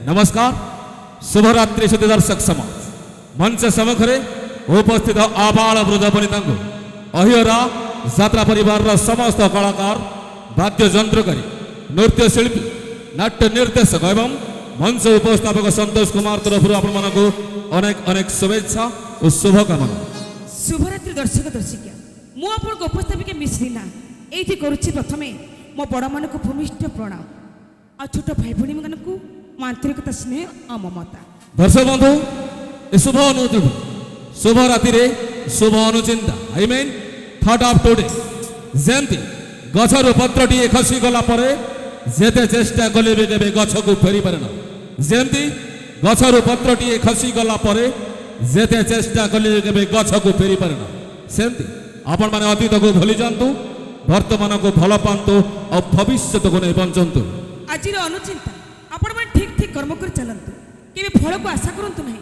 नमस्कार शुभरात्रि सुधी दर्शक समाज मंच सम्मुखें उपस्थित आबाल वृद्ध वनिता अहिरा यात्रा परिवार समस्त कलाकार वाद्य यंत्रकारी नृत्य शिल्पी नाट्य निर्देशक एवं मंच उपस्थापक संतोष कुमार तरफ आपको अनेक अनेक शुभेच्छा और शुभकामना। शुभरात्रि दर्शक दर्शिका मुझे उपस्थापिका मिश्रीना ये करुच्ची प्रथमे मो बड़ मान को भूमिष्ठ प्रणाम आ छोट भाई भाई मान को आंतरिकता स्नेह और ममता। दर्शक बंधु शुभ अनुति शुभ राति शुभ अनुचिंता I mean thought of today जमती गछर पत्रटी खसी गला परे जेते चेष्टा कले भी केबे गछ को फेरी पारेना जमती गछर पत्रटी खसी गला परे जेते चेष्टा कले भी केबे गछ को फेरी पारेना सेमती आपण माने अतीत को भूली जांतु वर्तमान को भल पांतु और भविष्य को नहीं बंचंतु। आज अनुचिंता आपण माने ठीक ठीक कर्म कर चलंतु केबे फल को आशा करंतु नहीं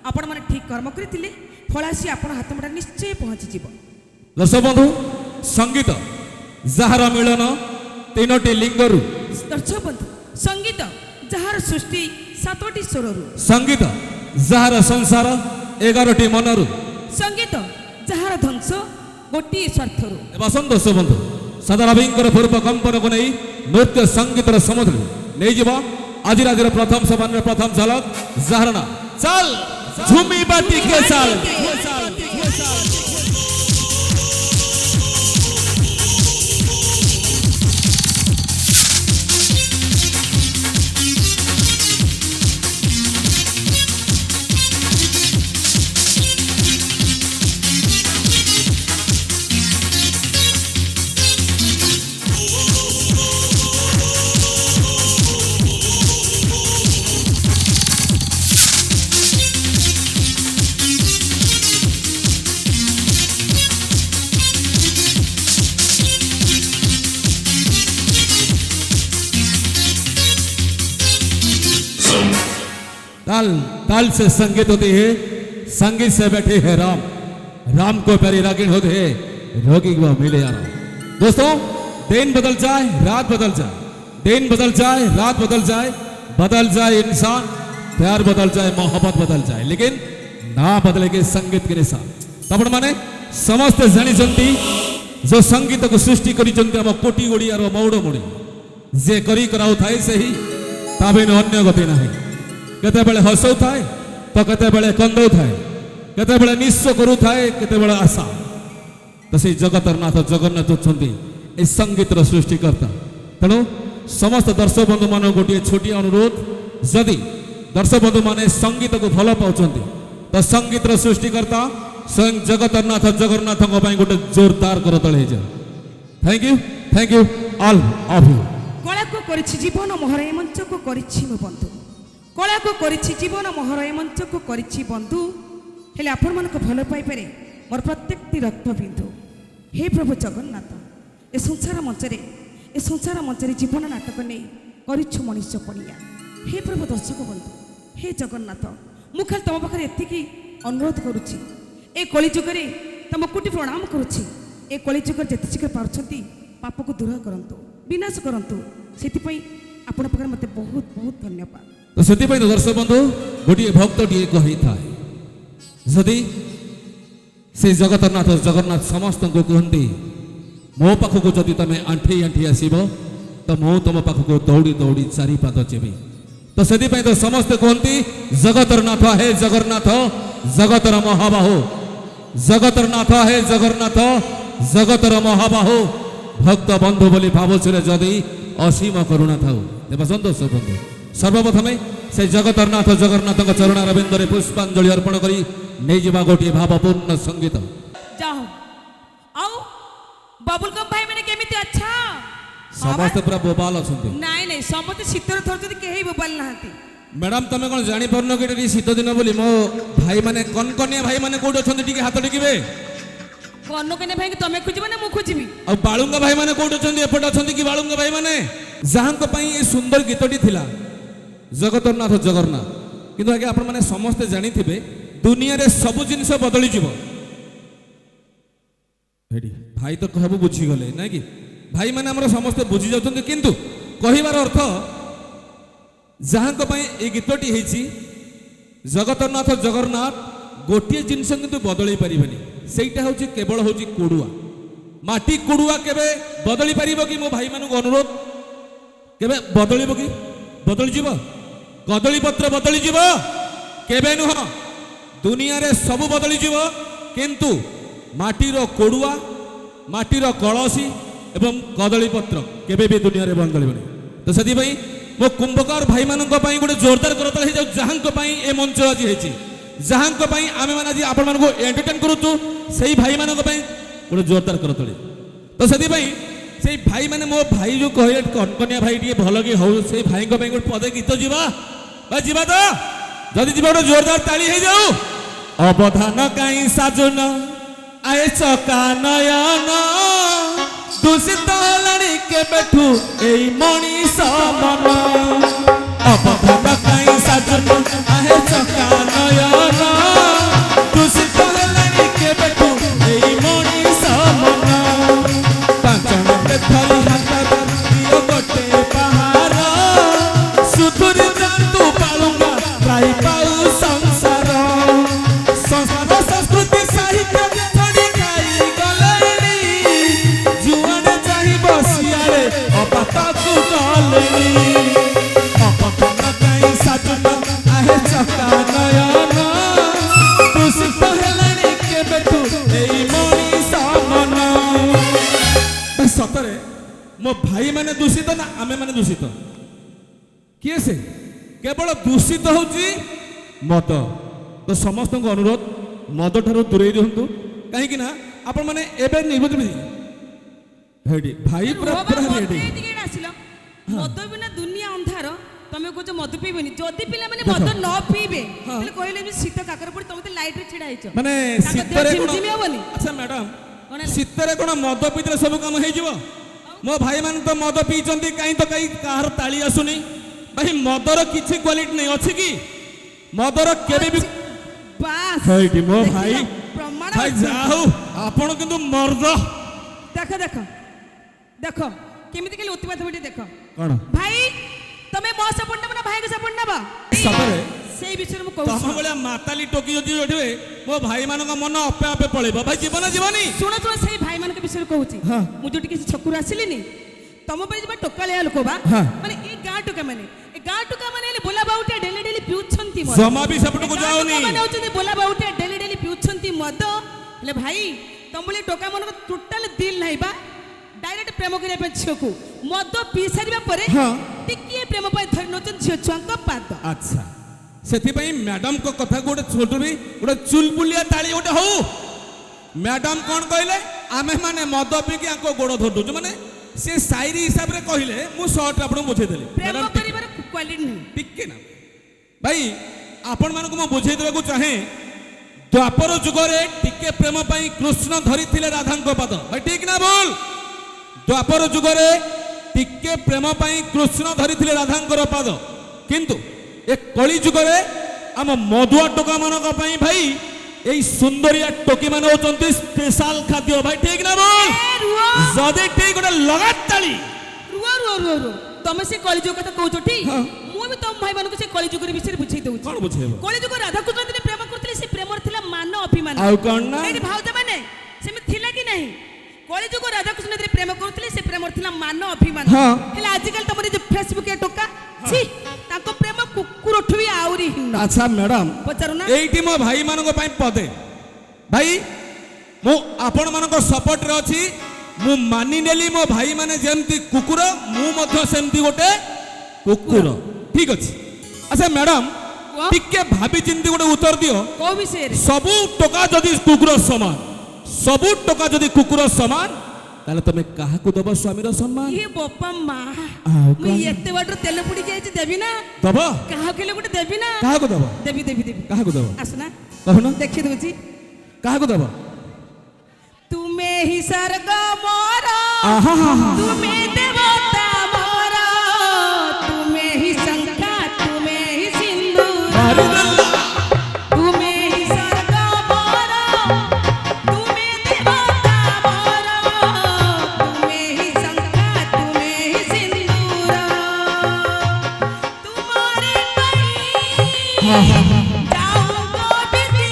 आपण माने ठीक कर्म करथिले फल आसी आपण हाथ मुठा निश्चय पहुंची जीव। दर्शक बंधु संगीत जहार मिलन तीनोटी लिंगरु दर्शक बंधु संगीत जहार सृष्टि सातोटी स्वररु संगीत जहार संसार 11टी मनरु संगीत जहार ध्वंस गोटी स्वार्थरु बसंत बंधु सदारविंकर पूर्व कंपन को नहीं नृत्य संगीतर समुद्र नहीं जीवा आज राजर प्रथम सभान प्रथम झलक जहरना चल झूमी बाती के साल ताल ताल से संगीत होती है संगीत से बैठे हैं राम राम को प्यारी रागिन होते हैं रोगी को मिले आराम। दोस्तों दिन बदल जाए रात बदल जाए दिन बदल जाए रात बदल जाए इंसान प्यार बदल जाए मोहब्बत बदल जाए लेकिन ना बदलेगे संगीत के निशान तब माने समस्त जानी जंती जो संगीत को सृष्टि करी जंती हम कोटी ओडियार मौड़ मुड़ी जे करी कराउ थाए सही ताबिन अन्य गति नहीं केते बेले हसौ थाए तो केते बेले कंदौ थाए केते बेले निश्चय करू थाए केते बेले आशा तो से जगतर नाथ जगन्नाथ छंती ए संगीत रो सृष्टिकर्ता तेणु समस्त दर्शक बंधु मान गोटे छोटी अनुरोध जदि दर्शक बंधु माने संगीत को भल पाउछंती तो संगीत रो सृष्टिकर्ता स्वयं जगतर नाथ जगन्नाथ को पई गोटे जोरदार कर तळे जा। Thank you all of you. कला को करिछि जीवन मोहर ए मंच को करिछि मो बंधु कला को करिछि जीवन मोहर ए मंच को करिछि बंधु हेले आपण मन को भल पाई पारे मोर प्रत्येकटी रक्त बिंदु हे प्रभु जगन्नाथ ए संसार मंचरे जीवन नाटक नहीं करिछु मनुष्य पड़िया हे प्रभु दर्शक बंधु हे जगन्नाथ मु खाली तुम पाखे एतिकी अनुरोध करुछि ए कलिजुगरे तुम कोटि प्रणाम करुछि ए कलिजुगर जेते शीघ्र पारुछंती पाप को दूर करंतु विनाश करंतु सेति आपण पाखे मते बहुत बहुत धन्यवाद। तो से दर्शक बंधु गोटे भक्त टी कही था जदि से जगन्नाथ समस्त को कहते मो पाखक जदि तुम आंठी आंठी आसब तो मु तुम पाखक दौड़ी दौड़ी चारि पाद जेबी तो से तो समस्ते कहते जगतर नाथ हे जगन्नाथ जगतर महाबाहु जगतर नाथ हे जगन्नाथ जगतर महाबाहु भक्त बंधु बोली भावुरे जदि असीम करुणा था बंधु बंधु सर्वप्रथमे से जगतरनाथ जगन्नाथ चरण रविंद्र पुष्पांजलि अर्पण करी नहीं जीवा गोटे भावपूर्ण संगीत जाओ आओ बबुल कम भाई मैंने केमिति अच्छा समस्त पूरा बोबाल अछंती नहीं नहीं समस्त शीतर थर जदी केही बोबाल नाहंती मैडम तमे कोन जानि परनो कि शीत दिन बोली मो भाई माने कनकनिया भाई माने कोड अछंती टिके हाथ टिकिबे कनकनिया भाई तमे खुजिबे ना मु खुजिबी आ बाळुंगा भाई माने कोड अछंती एपट अछंती कि बाळुंगा भाई माने जहां को पई ए सुंदर गीतटी थिला जगतरनाथ जगन्नाथ किंतु आगे आपण माने समस्त जानी थिबे दुनिया रे सब जिनिस बदली जीवो भाई तो कहबो बुझी गले ना कि भाई माने हमर समस्त बुझी जाउछन किंतु कहिबार अर्थ जहाँ ए गीतटी होती जगतनाथ जगन्नाथ गोटे जिनस किंतु बदल पारे सेटा हूँ केवल हूँ कोड़ुआ माटी कोड़ुआ केवे बदली पार कि मो भाई मान अनुरोध केवे बदल कि बदल जीव कदली पत्र बदली जीव केवे नुह दुनिया रे सब बदली जीव किंतु माटीर कोड़ुआ माटीर कलसी एवं कदली पत्र केवे भी दुनिया रे बदलबनी तो से मो कुंभकार भाई मान गोटे जोरदार करतल हो जाऊ जहाँ ए मंच आज होती जहाँ आम मैंने आज आपण मानक एंटरटेन करूँ से भाई मान गोटे जोरदार करतली तो से भाई माने मो भाई जो कहे कनकनिया भाई टे भल कि हौ से भाई गोटे पदे गीत जीवा जीवा तो जदि जीवा गोटे जोरदार ताली हो जाऊ अवधान कहीं साजुन आए चका नयन दूषित हलाणी के बैठू एई मनीष मन अवधान कहीं साजुन आए चका नयन दूषित हलाणी के बैठू एई मनीष मन पांचन के थली हाथ दियो गोटे पहाड़ सुधुरी जातु पालुंगा राई पाऊ संसार संस्कार संस्कृति साहित्य छड़ी खाई गलेनी जुआने चाही बसियारे अपाताकु गलेनी अपपन काई साजुन आहे चका नयन दूषित हेलानी के बेठू एई मनीष मन सतरे मो भाई माने दूषित ना आमे माने दूषित किए से केवल दूषित होची मद तो समस्त अनुरोध मद ठारू दूरे दिहंतु कहीं ना आपण माने एबे निबुझ हेडी भाई पूरा पूरा रेडी मद बिना दुनिया अंधार तमे को जो मद पीबेनी जदी पिला माने मद न पीबे तले कहले भी शीत काकर पड़ी तमे लाइट रे छिड़ा आइछ माने शीतरे कोन अच्छा मैडम शीतरे कोन मद पीतले सब काम हे जीवो मो भाई मान तो मद पीचंती कहीं तो कहीं कार ताली आसुनी भाई मदर किछि क्वालिटी नहीं अछि कि मदर केबे भी बास हेडी मो भाई प्रमाण भाई जाऊ आपण किंतु मर्द देखो देखो देखो केमिति के उत्पाद बेटी देखो कोन भाई तमे मो सपोर्ट नबा भाई के सपोर्ट नबा सबरे सेई विषय में कहू तम बलिया माताली टोकी जदी उठबे मो भाई मान का मन अपे अपे पळेबो भाई जीवन जीवनी सुनो सुनो सेई भाई मान के विषय कहूची मु जोटी किसी छकुर आसिलिनी तम पर जब टोकालिया लोक बा माने ए गां टोका माने बोला बाउटे डेली डेली पिउछंती मद जमा भी सेपट को जाओनी माने होचंती बोला बाउटे डेली डेली पिउछंती मद ले भाई तम बोले टोका मन को टोटल दिल नाही बा डायरेक्ट प्रेम करिया पे छियकू मद पी सारिबा परे टिकिए प्रेम पाई धरि नचन छिय छंक पाद अच्छा सेति पई मैडम को कथा गोटे छोटू भी गोटे चुलबुलिया ताली गोटे हो मैडम कोन कहले आमे माने मद पी के आको गोड़ धर दउ माने से शायरी हिसाब रे कहले मु शॉर्ट आपन बुझे देली प्रेम करिबार क्वालिटी नहीं टिके ना भाई आपण मानको मु बुझे देबा को चाहे द्वापर जुग रे टिके प्रेम पाई कृष्ण धरी थिले राधा को पद भाई ठीक ना बोल द्वापर जुग रे टिके प्रेम पाई कृष्ण धरी थिले राधा को पद किंतु ए कली जुग रे आम मधुआ टोका मानक पाई भाई एई सुंदरिया टोकी मान होचंती स्पेशल खाद्य भाई ठीक ना बोल जदे ठीक गोटे लगात ताली रुआ रुआ रुआ रुआ तमे से कली जुग कथा कहू ठी मु भी तम भाई मानको से कली जुग रे विषय बुझाई दउ कोन बुझेबो कली जुग राधा कृष्ण दिने प्रेम करथले से प्रेम थिला मान अभिमान आउ कोन ना एडी भावजा माने सेमे थिला कि नहीं कली जुग राधा कृष्ण दिने प्रेम करथले से प्रेम थिला मान अभिमान हेला आजकल तमरे जो फेसबुक ए टोका छी ताको प्रेम कुकुर उठबी आउरी हिन्न अच्छा मैडम पचारू ना एइटी मो भाई मानको पाई पदे भाई मु आपण मानको सपोर्ट रे अछि मु मानि नेली मो भाई माने जेमती कुकुर मु मध्य सेमती गोटे कुकुर ठीक अछि अच्छा मैडम टिके भाबी चिंती गोटे उत्तर दियो को विषय रे सबु टोका जदी कुकुर समान सबु टोका जदी कुकुर समान ताले तमे काहा को दबो स्वामी रो सम्मान ये बोपा मा मैं एते बाटर तेल पुडी जाई छी देबी ना दबो काहा केले गुटे देबी ना काहा को दबो देबी देबी देबी काहा को दबो आसना कहनो देखि दउची काहा को दबो तुमे ही स्वर्ग मोरा आहा हा हा तुमे देवता मोरा तुमे ही शंखा तुमे ही सिंदूर मारी दल्ला तुमे ही स्वर्ग मोरा तुमे देवता मोरा तुमे ही शंखा तुमे ही सिंदूर तुम्हारे যাও গো বিধি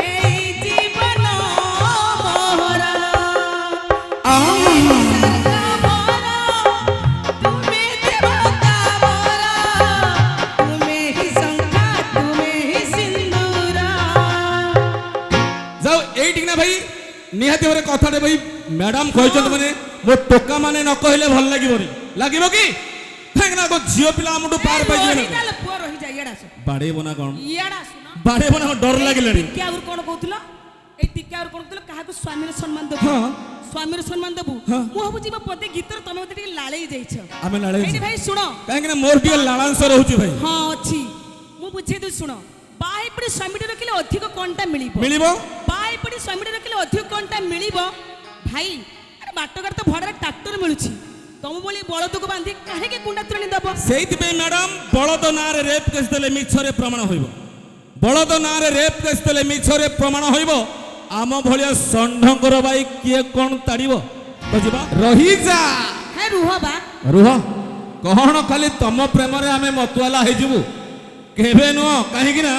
এই জীবন মোরা তুমি দেবতা মোরা তুমি হি শঙ্খা তুমি হি সিন্দুরা যাও এইটি না ভাই নিহাতি ভাবে কথাটা ভাই ম্যাডাম কইছন্তি মানে মো টোকা মানে ন কহিলে ভাল লাগিবনি লাগিব কি কাହିଁକି ନା ଝିଅ ପିଲା ଆମଠୁ ପାର ପାଇଯିବେ ନା ରହିଯାଲେ ପୁଅ ରହିଯା ଇଆଡେ ଆସ ବାଡେଇବ ନା କଣ ଇଆଡେ ଆସୁନ ବାଡେଇବ ନା ଡର ଲାଗିଲାଣି ଟିକେ ଆଗରୁ କଣ କହୁଥିଲ ଏଇ ଟିକେ ଆଗରୁ କଣ କହୁଥିଲ କାହାକୁ ସ୍ୱାମୀର ସମ୍ମାନ ଦେବୁ ହଁ ସ୍ୱାମୀର ସମ୍ମାନ ଦେବୁ ହଁ। ମୁଁ ଭାବୁଛି ମୋ ପଦେ ଗୀତରେ ତମେ ମତେ ଟିକେ ଲାଳେଇ ଯାଇଛ ଆମେ ନାଳେଇ ଏଇଠି ଭାଇ ଶୁଣ କାହିଁକି ନା ମୋର ଟିକେ ଲାଳାଂଶ ରହୁଛି ଭାଇ ହଁ ଅଛି ମୁଁ ବୁଝେଇ ଦଉଛି ଶୁଣ ବାହା ପଡ଼ି ସ୍ୱାମୀଟେ ରଖିଲେ ଅଧିକ କଣଟା ମିଳିବ ମିଳିବ ବାହା ପଡ଼ି ସ୍ୱାମୀଟେ ରଖିଲେ ଅଧିକ କଣଟା ମିଳିବ ଭାଇ ଆରେ ବାଟଘାଟ ତ ଭଡ଼ାରେ ଟ୍ରାକ୍ଟର ମିଳୁଛି ତମ ଭଳି ବଳଦକୁ ବାନ୍ଧି କାହିଁକି କୁଣ୍ଡା ତୋରାଣି ଦବ ସେଇଥିପାଇଁ ମ୍ୟାଡାମ ବଳଦ ନାଁରେ ରେପ୍ କେସ୍ ଦେଲେ ମିଛରେ ପ୍ରମାଣ ହୋଇବ ବଳଦ ନାଁରେ ରେପ୍ କେସ୍ ଦେଲେ ମିଛରେ ପ୍ରମାଣ ହୋଇବ ଆମ ଭଳିଆ ଷଣ୍ଢଙ୍କର ଭାଇ କିଏ କଣ ତାଡ଼ିବ ତ ଯିବା ରହିଯା ହେ ରୁହ ବା ରୁହ କଣ ଖାଲି ତମ ପ୍ରେମରେ ଆମେ ମତୁଆଲା ହେଇଯିବୁ କେବେ ନୁହଁ କାହିଁକି ନା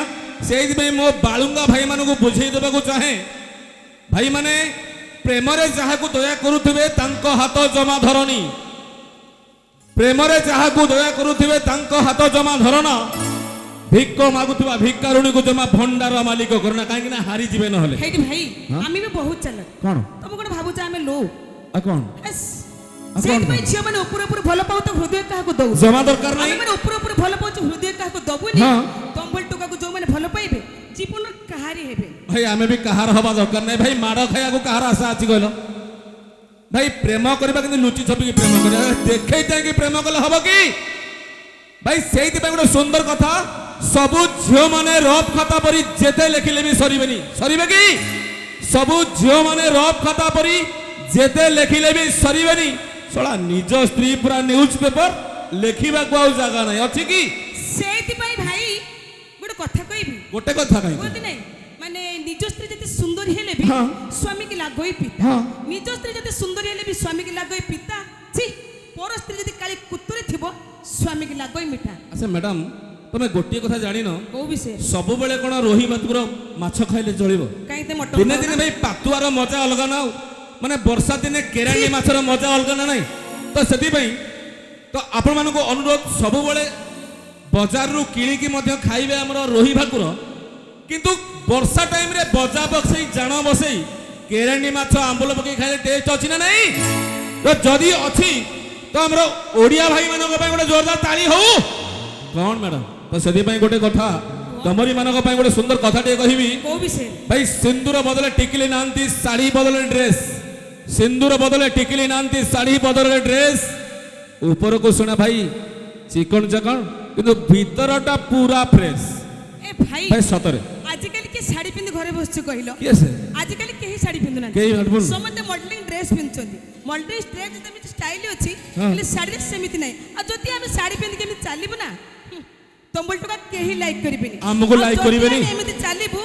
ସେଇଥିପାଇଁ ମୋ ବାଳୁଙ୍ଗା ଭାଇମାନଙ୍କୁ ବୁଝେଇ ଦେବାକୁ ଚାହେଁ ଭାଇମାନେ ପ୍ରେମରେ ଯାହାକୁ ଦୟା କରୁଥିବେ ତାଙ୍କ ହାତ ଜମା ଧରନି ପ୍ରେମରେ ଯାହାକୁ ଦୟା କରୁଥିବେ ତାଙ୍କ ହାତ ଜମା ଧରନା ଭିକ ମାଗୁଥିବା ଭିକାରୁଣୀକୁ ଜମା ଭଣ୍ଡାର ମାଲିକ କରନା କାହିଁକି ନା ହାରିଯିବେ ନହେଲେ ହେଇଟି ଭାଇ ଆମେ ବି ବହୁତ ଚାଲାକ କଣ ତମେ କଣ ଭାବୁଛ ଆମେ ଲୋ ଆଉ କଣ ସେଇଥିପାଇଁ ଝିଅ ମାନେ ଉପର ଉପର ଭଲ ପାଉ ତ ହୃଦୟ କାହାକୁ ଦଉ ଜମା ଦରକାର ଆମେ ନାହିଁ ମାନେ ଉପର ଉପର ଭଲ ପାଉଛୁ ହୃଦୟ କାହାକୁ ଦବୁନି ହଁ। ତମ୍ବଲ ଟୁକାକୁ ଯୋଉମାନେ ଭଲ ପାଇବେ ଜୀବନ କାହାରି ହେବେ ଭାଇ ଆମେ ବି କାହାର ହବା ଦରକାର ନାହିଁ ଭାଇ ମାଡ଼ ଖାଇବାକୁ କାହାର ଆଶା ଅଛି କହିଲ ଭାଇ ପ୍ରେମ କରିବା କିନ୍ତୁ ଲୁଚି ଛପିକି ପ୍ରେମ କରିବା ଦେଖେଇ ଚାହିଁକି ପ୍ରେମ କଲେ ହବ କି ଭାଇ ସେଇଥିପାଇଁ ଗୋଟେ ସୁନ୍ଦର କଥା ସବୁ ଝିଅ ମାନେ ରଫ୍ ଖାତା ପରି ଯେତେ ଲେଖିଲେ ବି ସରିବେନି ସରିବେ କି ସବୁ ଝିଅ ମାନେ ରଫ୍ ଖାତା ପରି ଯେତେ ଲେଖିଲେ ବି ସରିବେନି ଶଳା ନିଜ ସ୍ତ୍ରୀ ପୁରା ନ୍ୟୁଜ ପେପର ଲେଖିବାକୁ ଆଉ ଜାଗା ନାହିଁ ଅଛି କି ସେଇଥିପାଇଁ ଭାଇ ଗୋଟେ କଥା କହିବି ଗୋଟେ କଥା କାହିଁକି କୁହନ୍ତି ନାହିଁ ମାନେ ନିଜ ସ୍ତ୍ରୀ ଯେତେ ସୁନ୍ଦରୀ ହେଲେ ବି ହଁ। ସ୍ୱାମୀ କି ଲାଗୋଇ ପିତା ହଁ। ନିଜ ସ୍ତ୍ରୀ ଯେତେ ସୁନ୍ଦରୀ ହେଲେ ବି ସ୍ୱାମୀ କି ଲାଗୋଇ ପିତା ଛି ପର ସ୍ତ୍ରୀ ଯଦି କାଳି କୁତୁରେ ଥିବ ସ୍ୱାମୀ କି ଲାଗୋଇ ମିଠା ଆଚ୍ଛା ମ୍ୟାଡାମ ତମେ ଗୋଟିଏ କଥା ଜାଣିନ କୋଉ ବିଷୟ ସବୁବେଳେ କଣ ରୋହି ଭାକୁର ମାଛ ଖାଇଲେ ଚଳିବ କାହିଁ ତେ ମଟନ ଦିନେ ଦିନେ ଭାଇ ପାତୁଆର ମଜା ଅଲଗା ନା ଆଉ ମାନେ ବର୍ଷା ଦିନେ କେରାଣ୍ଡି ମାଛର ମଜା ଅଲଗା ନା ନାହିଁ ତ ସେଥିପାଇଁ ତ ଆପଣମାନଙ୍କୁ ଅନୁରୋଧ ସବୁବେଳେ ବଜାରରୁ କିଣିକି ମଧ୍ୟ ଖାଇବେ ଆମର ରୋହି ଭାକୁର କିନ୍ତୁ ବର୍ଷା ଟାଇମରେ ବଜା ବସେଇ ଜାଣ ବସେଇ କେରାଣ୍ଡି ମାଛ ଆମ୍ବୁଲ ପକେଇ ଖାଇଲେ ଟେଷ୍ଟ ଅଛି ନା ନାହିଁ ତ ଯଦି ଅଛି ତ ଆମର ଓଡ଼ିଆ ଭାଇମାନଙ୍କ ପାଇଁ ଗୋଟେ ଜୋରଦାର ତାଳି ହଉ କଣ ମ୍ୟାଡାମ ତ ସେଥିପାଇଁ ଗୋଟେ କଥା ତମରି ମାନଙ୍କ ପାଇଁ ଗୋଟେ ସୁନ୍ଦର କଥା ଟିକେ କହିବି କୋଉ ବିଷୟ ଭାଇ ସିନ୍ଦୁର ବଦলে ଟିକିଲି ନାହାନ୍ତି ଶାଢ଼ୀ ବଦলে ଡ୍ରେସ୍ ସିନ୍ଦୁର ବଦলে ଟିକିଲି ନାହାନ୍ତି ଶାଢ଼ୀ ବଦলে ଡ୍ରେସ୍ ଉପରକୁ ଶୁଣା ଭାଇ ଚିକଣ ଚାକଣ କିନ୍ତୁ ଭିତରଟା ପୁରା ଫ୍ରେଶ ଏ ଭାଇ ଭାଇ ସତରେ ଆଜିକାଲି କିଏ ଶାଢ଼ୀ ପିନ୍ଧି ଘରେ ବସିଛୁ କହିଲ କିଏ ସେ ଆଜିକାଲି କେହି ଶାଢ଼ୀ ପିନ୍ଧୁନାହାନ୍ତି କେହି ଶାଢ଼ୀ ପିନ୍ଧୁ- ସମସ୍ତେ ମଡେଲିଂ ଡ୍ରେସ୍ ପିନ୍ଧୁଛନ୍ତି ମଡେଲିଂ ଡ୍ରେସ୍ ଯେମିତି ଷ୍ଟାଇଲ ଅଛି ହଁ। ହେଲେ ଶାଢ଼ୀରେ ସେମିତି ନାହିଁ ଆଉ ଯଦି ଆମେ ଶାଢ଼ୀ ପିନ୍ଧିକି ଏମିତି ଚାଲିବୁ ନା ତମ୍ବଲ ଟୁକା କେହି ଲାଇକ୍ କରିବେନି ଆମକୁ ଆଉ like ଯଦି କରିବେନି। ଆମେ ଏମିତି ଚାଲିବୁ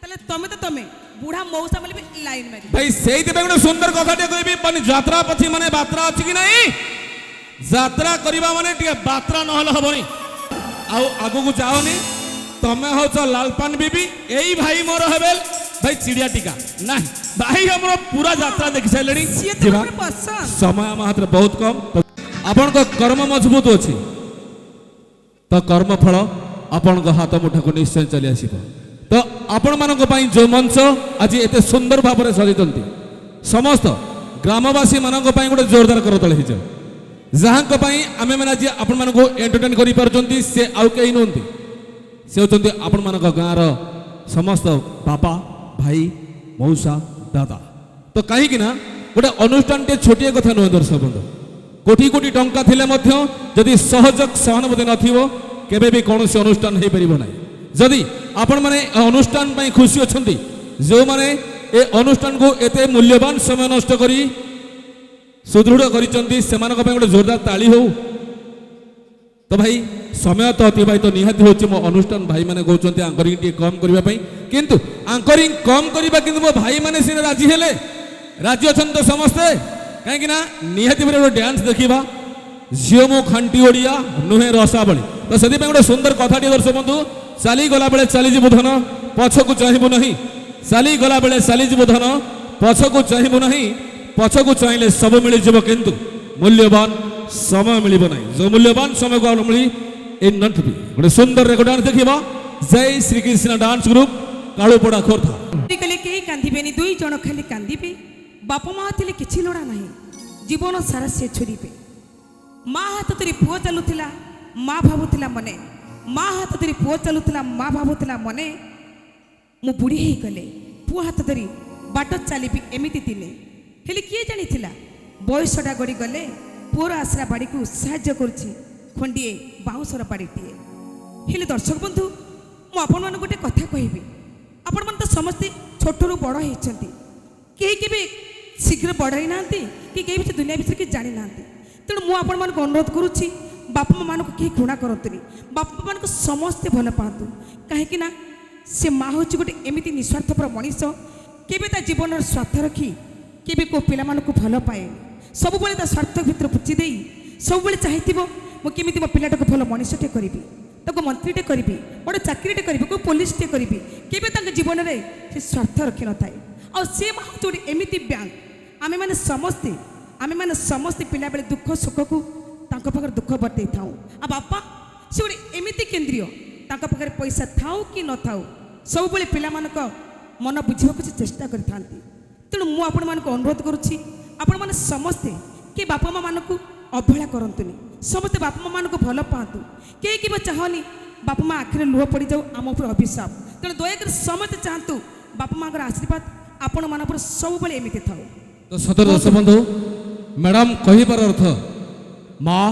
ତାହେଲେ ତମେ ତ ତମେ ବୁଢା ମଉସା ବୋଲି ବି ଲାଇନ୍ ମାରିବେ ଭାଇ ସେଇଥିପାଇଁ ଗୋଟେ ସୁନ୍ଦର କଥା ଟିକେ କହିବି ମାନେ ଯାତ୍ରା ପଛି ମାନେ ବାତ୍ରା ଅଛି କି ନାହିଁ ଯାତ୍ରା କରିବା ମାନେ ଟିକେ ବାତ୍ରା ନହେଲେ ହବନି ଆଉ ଆଗକୁ ଯାଅନି ତମେ ହଉଛ ଲାଲପାନ ବିବି ଏଇ ଭାଇ ମୋର ହେବେ ଭାଇ ଚିଡ଼ିଆ ଟିକା ନାହିଁ ଭାଇ ଆମର ପୁରା ଯାତ୍ରା ଦେଖି ସାରିଲେଣି ସିଏ ତ ଯିବା ମୋର ପସନ୍ଦ ସମୟ ଆମ ହାତରେ ବହୁତ କମ୍ ଆପଣଙ୍କ କର୍ମ ମଜବୁତ ଅଛି ତ କର୍ମଫଳ ଆପଣଙ୍କ ହାତ ମୁଠାକୁ ନିଶ୍ଚୟ ଚାଲି ଆସିବ ତ ଆପଣମାନଙ୍କ ପାଇଁ ଯେଉଁ ମଞ୍ଚ ଆଜି ଏତେ ସୁନ୍ଦର ଭାବରେ ସଜିଛନ୍ତି ସମସ୍ତ ଗ୍ରାମବାସୀ ମାନଙ୍କ ପାଇଁ ଗୋଟେ ଜୋରଦାର କରତାଳି ହେଇଯାଉ ଯାହାଙ୍କ ପାଇଁ ଆମେମାନେ ଆଜି ଆପଣମାନଙ୍କୁ ଏଣ୍ଟରଟେନ୍ କରିପାରୁଛନ୍ତି ସେ ଆଉ କେହି ନୁହନ୍ତି ସେ ହେଉଛନ୍ତି ଆପଣମାନଙ୍କ ଗାଁର ସମସ୍ତ ବାପା ଭାଇ ମଉସା ଦାଦା ତ କାହିଁକି ନା ଗୋଟେ ଅନୁଷ୍ଠାନଟେ ଛୋଟିଆ କଥା ନୁହେଁ ଦର୍ଶକ ବନ୍ଧୁ କୋଟି କୋଟି ଟଙ୍କା ଥିଲେ ମଧ୍ୟ ଯଦି ସହଯୋଗ ସହାନୁଭୂତି ନଥିବ କେବେ ବି କୌଣସି ଅନୁଷ୍ଠାନ ହେଇପାରିବ ନାହିଁ ଯଦି ଆପଣମାନେ ଏ ଅନୁଷ୍ଠାନ ପାଇଁ ଖୁସି ଅଛନ୍ତି ଯେଉଁମାନେ ଏ ଅନୁଷ୍ଠାନକୁ ଏତେ ମୂଲ୍ୟବାନ ସମୟ ନଷ୍ଟ କରି ସୁଦୃଢ଼ କରିଛନ୍ତି ସେମାନଙ୍କ ପାଇଁ ଗୋଟେ ଜୋରଦାର ତାଳି ହଉ ତ ଭାଇ ସମୟ ତ ଅତିବାହିତ ନିହାତି ହେଉଛି ମୋ ଅନୁଷ୍ଠାନ ଭାଇମାନେ କହୁଛନ୍ତି ଆଙ୍କରିଂ ଟିକେ କମ୍ କରିବା ପାଇଁ କିନ୍ତୁ ଆଙ୍କରିଂ କମ୍ କରିବା କିନ୍ତୁ ମୋ ଭାଇମାନେ ସିନା ରାଜି ହେଲେ ରାଜି ଅଛନ୍ତି ତ ସମସ୍ତେ କାହିଁକି ନା ନିହାତି ଭାବରେ ଗୋଟେ ଡ୍ୟାନ୍ସ ଦେଖିବା झील मु खांटी ओडिया नुहे रसावली तो से गोटे सुंदर कथाटी दर्शक बंधु चली गला बेले चलीजु धन पछकू चाहबू नहीं चली गला बेले चलीजु धन पछकू चाहबू नहीं पछकू चाहिले सब मिल जीव किंतु मूल्यवान समय मिल ना जो मूल्यवान समय को मिली इन नट भी गोटे सुंदर रेकर्ड डांस देखिबा जय श्री कृष्ण डांस ग्रुप कालुपड़ा खोर्धा कले कहीं कांदिबेनी दुई जन खाली कांदिबे बाप माँ थिले किछि लोड़ा नहीं जीवन सारा से छोड़िबे माँ हाथ धरी पुओ चलुथिला माँ भाबुथिला मने माँ हाथ धरी पुओ चलुथिला माँ भाबुथिला मने मु बुढ़ी ही गले पुओ हाथ धरी बाट चलीबी एमिति दिने हेले किए जानिथिला बयसटा गड़ी गले पुओर आसरा बाड़ी को साहाय्य करछि खंडिए बाउंसर बाड़ीटिए हेले दर्शक बंधु मु आपण मान गोटे कथा कहबी आपण मन तो समस्ते छोटरू बड़ होती कहीं के शीघ्र बढ़ई ना कि कहीं दुनिया विषय कि जानी ना तेणु मुझे आपण मान अनुरोध करुच्ची बापा मान कहीं घृणा करतुनि बापा मान समस्ते भल पातु कहीं से माँ हूँ गोटे एमती निस्वार्थपर मनीष केवे जीवन स्वार्थ रखी केवे को पिला भल पाए सब स्वार्थ भितर पुची दे सब चाहिए मुझे मो पिलाटा को भल मनीषटे करी मंत्रीटे करी बड़े चाकरीटे करी कोई पुलिसटे करी केवे जीवन में से स्वार्थ रखी न थाए और सी माँ गोटे एमती बैंक आमे मैंने समस्ते पिला बेले दुख सुख को पाखे दुख बटे था आ बापा से गोटे एमती केन्द्रीय पाखे पैसा थाऊ कि न थाऊ सब पिला मन बुझा चेष्टा करता तेणु मुझे आपण मानक अनुरोध करुच्ची आपण मैंने समस्ते कि बापा माँ मानक अवहेला करतुनि समस्ते बापा माँ मानक भल पातु कहीं कि चाहनी बापा माँ आखिर लुह पड़ जाऊ आम उपर अभिशाप तेणु दयाकर समस्ते चाहतु बापा माँ आशीर्वाद आपण मान सब एमती था तो सतर दर्शक बंधु मैडम कहिबार अर्थ माँ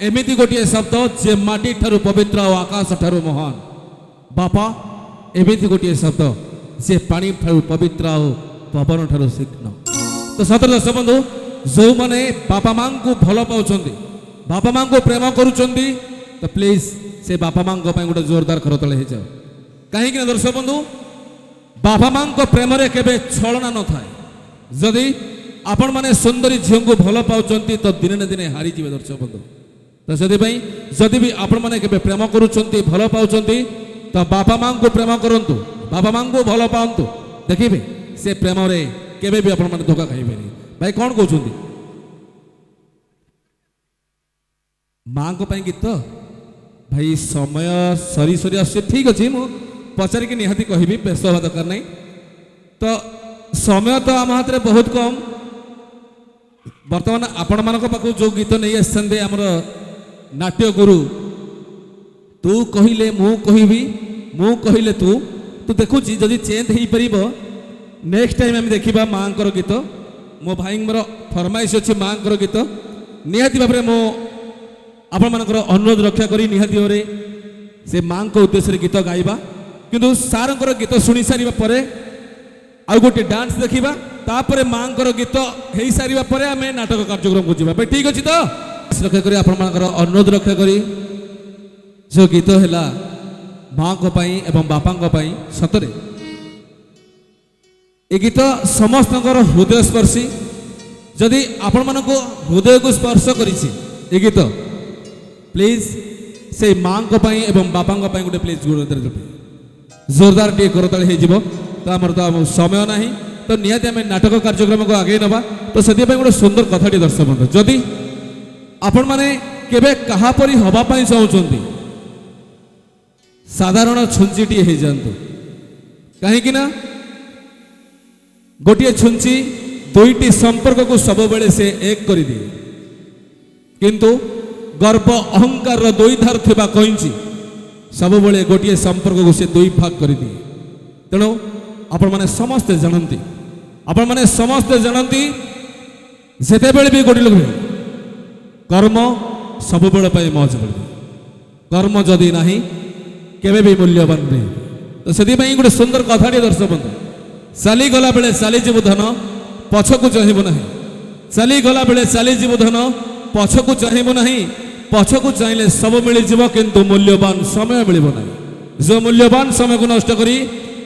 एमती गोटे शब्द जे माटी ठारू पवित्र और आकाश ठारू महान बापा एमती गोटे शब्द जे पानी ठारू पवित्र और पवन ठारू शीघ्र तो सतर दर्शक बंधु जो मैंने बापा माँ को भल पाँच बापा माँ को प्रेम करुँच तो प्लीज से बापा माँ गोटे जोरदार करतले हो जाओ कहीं दर्शक बंधु बापा माँ प्रेम केवे छलना न थाए जदि आपण मैंने सुंदरी झील को भल पाँच तो दिने न दिने हारी जी दर्शक बंधु तो से जदि भी आपण मैंने केवे प्रेम करुँच भल पाँच तो बापा माँ को प्रेम करूँ बापा माँ को भल पातु देखिए से प्रेम केवे भी आपण मैंने धोखा खाइबे भाई कौन कहते माँ को गीत भाई समय सरी सरी आस ठीक अच्छे मु पचारिकी निहाती कहबी बेस हवा दरकार नहीं तो समय तो आम हाथ में बहुत कम बर्तमान आपण मान पाक जो गीत नहीं आसते आमर नाट्य गुरु तू कहले मु कहबी मु कहले तू तू देखुची जदि चेंज हो पार नेक्स्ट टाइम आम देखा माँ गीत मो भाई मोर फरमाइश अच्छी माँ गीत निहाती भाव में मो आपण मानकर अनुरोध रक्षा करी निहाती भाव से माँ को उद्देश्य गीत गाइबा किंतु सार गीत शुणी सारी आउ गोटे डांस देखा तापर माँ गीत हो सारी आम नाटक कार्यक्रम को जावा ठीक अच्छे तो रक्षा करी आपण मानकर अनुरोध रक्षा करी जो गीत है माँ को पाई एवं बापा सतरे ये गीत समस्त हृदय स्पर्शी जदि आपण मान हृदय को स्पर्श करी गीत प्लीज से माँ को पाई एवं बापा गोटे प्लीज जोरदार टे करताली हो तो आमर तो समय ना तो निहाती आम नाटक कार्यक्रम को आगे नवा तो से गोटे सुंदर कथाटी दर्शक बंधु जदि आपण मैंने केवे कहापरी हवापाई चाहते साधारण छुंचीटी हो जातु कहीं गोटे छुंची दुईटी संपर्क को सब बेले से एक कर दिए किंतु गर्व अहंकार दुई धार थिबा कइंची सब बेले गोटे संपर्क को से दुई भाग कर दिए तेणु आपण माने समस्ते जानती आपण माने समस्ते जानती जेते बेले भी गोटे लोग कर्म सब बेले पाई मौज कर कर्म जदि नहीं केवे भी मूल्यवान नहीं तो से गोटे सुंदर कथाटी दर्शक बंधु चली गला बेले चलीजु धन पछकू चाहबू ना चली गला बेले चलीजु धन पछकू चाहबू ना पछकू चाहिए सब मिल जाव किंतु मूल्यवान समय मिल ना जो मूल्यवान समय को नष्ट करी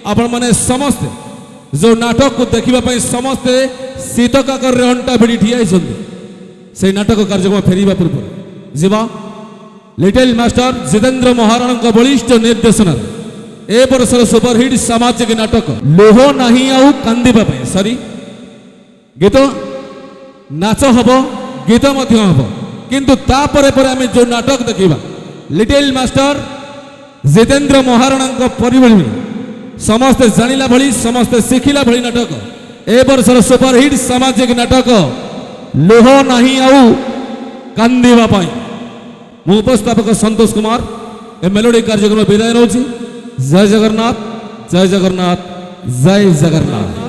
आपण मैंने समस्ते जो नाटक को देखा समस्ते शीत काकर अंटा भिड़ी ठिया से नाटक कार्यक्रम फेरिबा पूर्व जीवा लिटिल मास्टर जितेंद्र महाराणा बलिष्ठ निर्देशन ए वर्षर सुपरहिट सामाजिक नाटक लोह नाही आउ कांदिबा पे सॉरी गीत नाच हब गीत मध्य हब किंतु तापरे पर आमे जो नाटक देखिबा लिटिल मास्टर जितेंद्र महाराणा परिबळी समस्ते जानिला भली समस्ते शिखिला भली नाटक ए वर्षर सुपरहिट सामाजिक नाटक लोह नाही आउ कांदिबा पाई मु उपस्थापक संतोष कुमार ए मेलोडी कार्यक्रम विदाय नौछि जय जगन्नाथ जय जगन्नाथ जय जगन्नाथ।